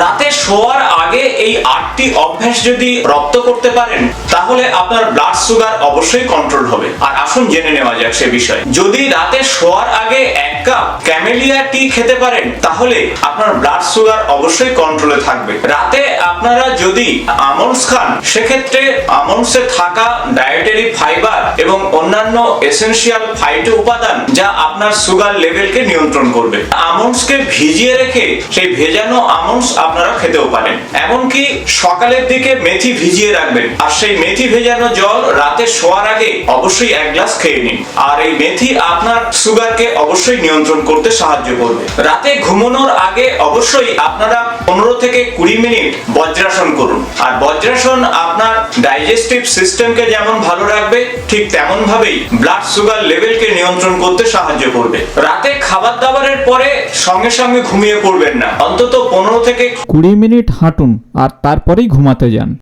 রাতে শোয়ার আগে এই 8টি অভ্যাস যদি রপ্ত করতে পারেন তাহলে আপনার ব্লাড সুগার অবশ্যই কন্ট্রোল হবে। আর আসুন জেনে নেওয়া যাক সে বিষয়ে। যদি রাতে শোয়ার আগে 1 কাপ ক্যামেলিয়া টি খেতে পারেন তাহলে আপনার ব্লাড সুগার অবশ্যই কন্ট্রোলে থাকবে। রাতে আপনারা যদি আমন্ডস খান সেক্ষেত্রে আমন্ডসে থাকা ডায়েটারি ফাইবার এবং অন্যান্য এসেনশিয়াল ফাইটো উপাদান যা আপনার সুগার লেভেলকে নিয়ন্ত্রণ করবে। আমন্ডসকে ভিজিয়ে রেখে সেই ভেজানো আমন্ডস আপনারা খেতেও পারেন। এমনকি সকালের দিকে মেথি ভিজিয়ে রাখবেন আর সেই মেথি ভেজানো জল রাতে শোয়ার আগে অবশ্যই 1 গ্লাস খেয়ে নিন। আর এই মেথি আপনার সুগারকে অবশ্যই নিয়ন্ত্রণ করতে সাহায্য করবে। রাতে ঘুমানোর আগে অবশ্যই আপনারা 15 থেকে 20 মিনিট বজ্রাসন করুন। আর বজ্রাসন আপনার ডাইজেস্টিভ সিস্টেমকে যেমন ভালো রাখবে ঠিক তেমন ভাবেই ব্লাড সুগার লেভেলকে নিয়ন্ত্রণ করতে সাহায্য করবে। রাতে খাবার দাবারের পরে সঙ্গে সঙ্গে ঘুমিয়ে পড়বেন না, অন্তত 15 থেকে 20 মিনিট হাঁটুন আর তারপরেই ঘুমাতে যান।